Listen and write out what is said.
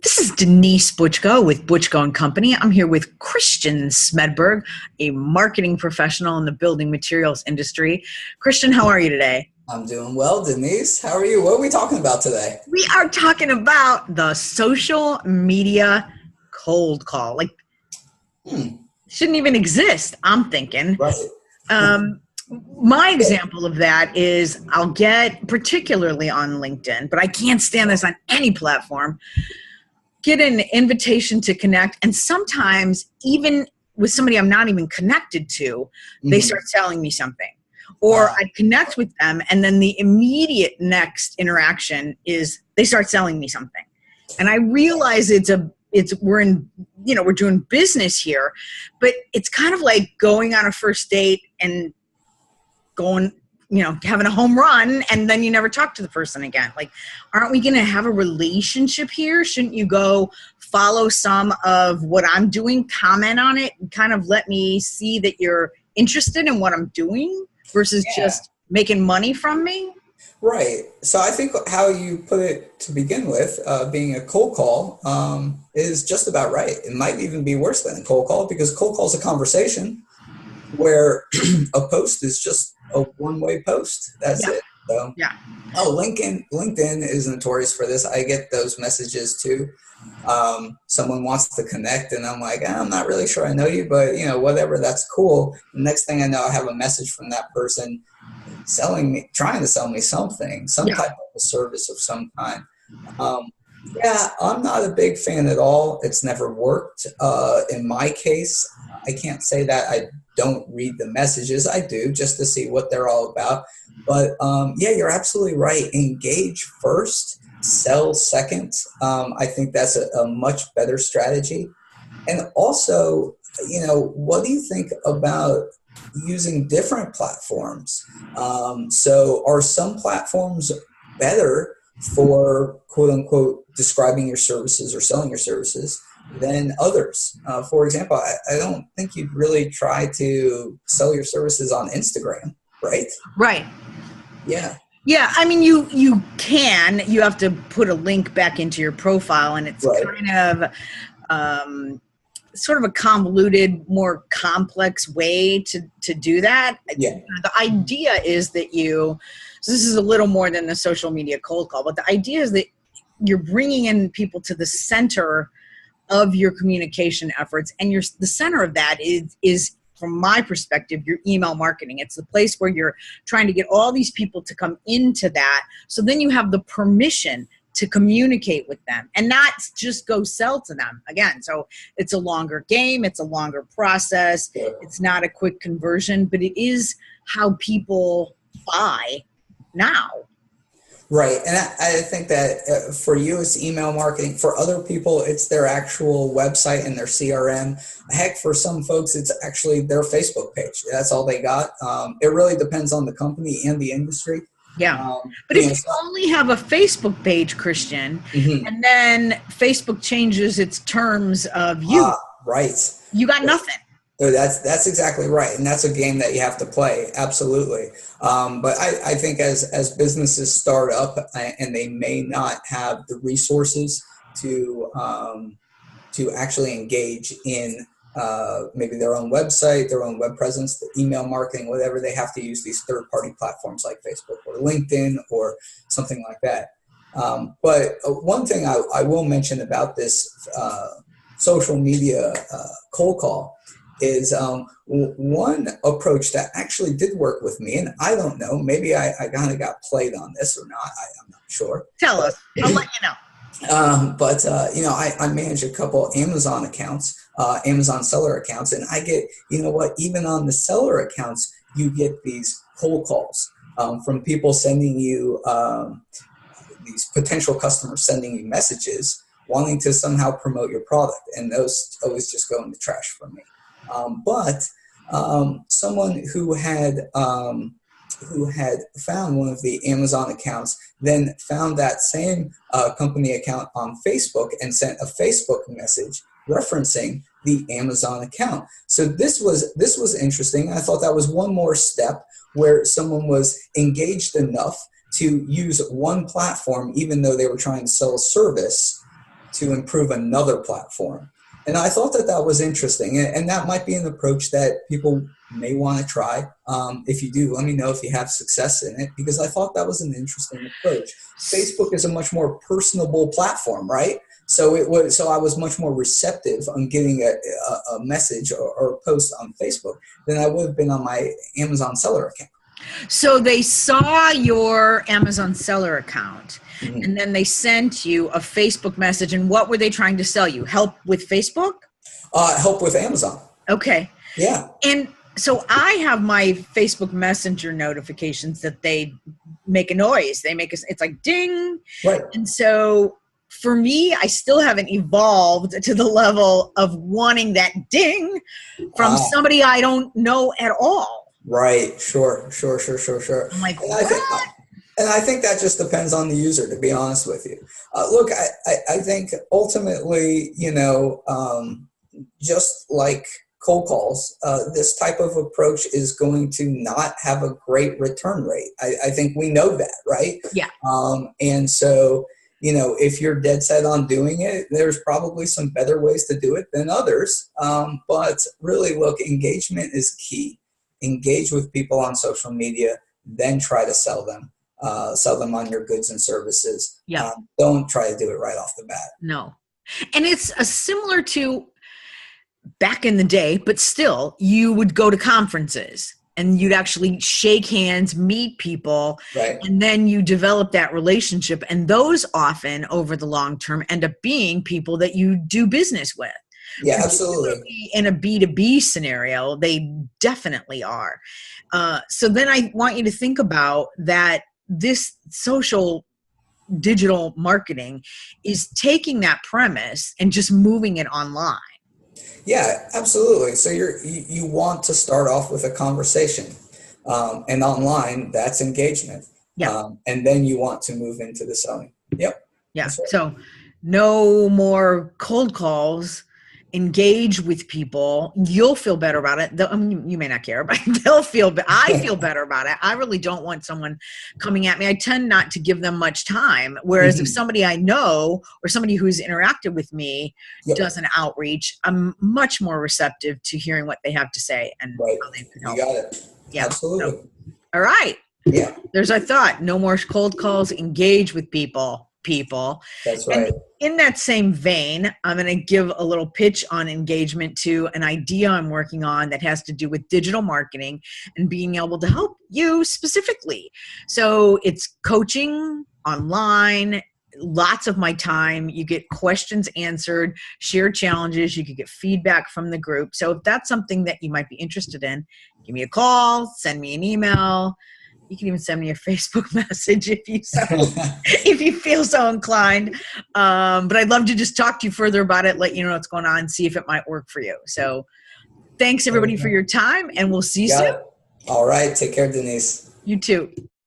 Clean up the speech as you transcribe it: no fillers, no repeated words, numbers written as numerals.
This is Denise Butchko with Butchko and Company. I'm here with Christian Smedberg, a marketing professional in the building materials industry. Christian, how are you today? I'm doing well, Denise. How are you? What are we talking about today? We are talking about the social media cold call. Shouldn't even exist, I'm thinking. Right. Um, my example of that is I'll get, particularly on LinkedIn, but I can't stand this on any platform, get an invitation to connect, and sometimes even with somebody I'm not even connected to, they start selling me something. Or I connect with them, and then the immediate next interaction is they start selling me something. And I realize we're doing business here, but it's kind of like going on a first date and having a home run, and then you never talk to the person again. Like, aren't we going to have a relationship here? Shouldn't you go follow some of what I'm doing, comment on it, and kind of let me see that you're interested in what I'm doing versus just making money from me? Right. So I think how you put it to begin with, being a cold call, is just about right. It might even be worse than a cold call, because cold call is a conversation where a post is just a one-way post. That's it. So, LinkedIn is notorious for this. I get those messages too. Someone wants to connect, and I'm like, I'm not really sure I know you, but whatever, that's cool. The next thing I know, I have a message from that person trying to sell me something, some type of a service of some kind. I'm not a big fan at all. It's never worked. In my case, I can't say that I don't read the messages. I do, just to see what they're all about. But you're absolutely right. Engage first, sell second. I think that's a much better strategy. And also, what do you think about using different platforms? So are some platforms better for quote unquote describing your services or selling your services than others? For example, I don't think you'd really try to sell your services on Instagram, right? Right. Yeah. Yeah, I mean, you have to put a link back into your profile, and it's kind of sort of a convoluted, more complex way to do that. Yeah. The idea is that so this is a little more than the social media cold call, but the idea is that you're bringing in people to the center of your communication efforts, and the center of that is from my perspective, your email marketing. It's the place where you're trying to get all these people to come into that, so then you have the permission to communicate with them and not just go sell to them again. So it's a longer game, it's a longer process, it's not a quick conversion, but it is how people buy now. Right. And I think that for you, it's email marketing. For other people, it's their actual website and their CRM. Heck, for some folks, it's actually their Facebook page. That's all they got. It really depends on the company and the industry. Yeah. But if you only have a Facebook page, Christian, and then Facebook changes its terms of you, you got nothing. So that's exactly right. And that's a game that you have to play. Absolutely. But I think as businesses start up and they may not have the resources to actually engage in maybe their own website, their own web presence, the email marketing, whatever, they have to use these third-party platforms like Facebook or LinkedIn or something like that. But one thing I will mention about this social media cold call is one approach that actually did work with me, and I don't know, maybe I kind of got played on this or not, I'm not sure. Tell us, I'll let you know. I manage a couple Amazon accounts, Amazon seller accounts, and I get, even on the seller accounts, you get these cold calls from people sending you, these potential customers sending you messages wanting to somehow promote your product, and those always just go in the trash for me. But someone who had found one of the Amazon accounts then found that same company account on Facebook and sent a Facebook message referencing the Amazon account. So this was interesting. I thought that was one more step where someone was engaged enough to use one platform, even though they were trying to sell a service, to improve another platform. And I thought that that was interesting. And that might be an approach that people may want to try. If you do, let me know if you have success in it, because I thought that was an interesting approach. Facebook is a much more personable platform, right? So I was much more receptive on getting a message or a post on Facebook than I would have been on my Amazon seller account. So they saw your Amazon seller account, Mm-hmm. and then they sent you a Facebook message. And what were they trying to sell you? Help with Facebook? Help with Amazon. Okay. Yeah. And so I have my Facebook Messenger notifications that they make a noise. They make it's like ding. Right. And so for me, I still haven't evolved to the level of wanting that ding from somebody I don't know at all. Right. Sure. I'm like, And what? I think that just depends on the user, to be honest with you. Look, I think ultimately, just like cold calls, this type of approach is going to not have a great return rate. I think we know that, right? Yeah. And so, if you're dead set on doing it, there's probably some better ways to do it than others. But really, look, engagement is key. Engage with people on social media, then try to sell them on your goods and services. Yeah. Don't try to do it right off the bat. No. And it's similar to back in the day, but still, you would go to conferences and you'd actually shake hands, meet people, right. And then you develop that relationship. And those often, over the long term, end up being people that you do business with. Yeah, absolutely. In a B2B scenario, they definitely are. So then I want you to think about that this social digital marketing is taking that premise and just moving it online. Yeah, absolutely. So you want to start off with a conversation, and online, that's engagement. Yeah. And then you want to move into the selling. Yep. Yeah. Right. So no more cold calls. Engage with people. You'll feel better about it. I mean, you may not care, but they'll feel. I feel better about it. I really don't want someone coming at me. I tend not to give them much time. Whereas if somebody I know or somebody who's interacted with me does an outreach, I'm much more receptive to hearing what they have to say and how they can help. You got it. Yeah. Absolutely. So, all right. Yeah. There's our thought. No more cold calls. Engage with people. That's right. And in that same vein, I'm going to give a little pitch on engagement to an idea I'm working on that has to do with digital marketing and being able to help you specifically. So it's coaching online, lots of my time. You get questions answered, share challenges. You could get feedback from the group. So if that's something that you might be interested in, give me a call, send me an email. You can even send me a Facebook message if you feel so inclined. But I'd love to just talk to you further about it, let you know what's going on, see if it might work for you. So thanks everybody for your time, and we'll see you soon. All right. Take care, Denise. You too.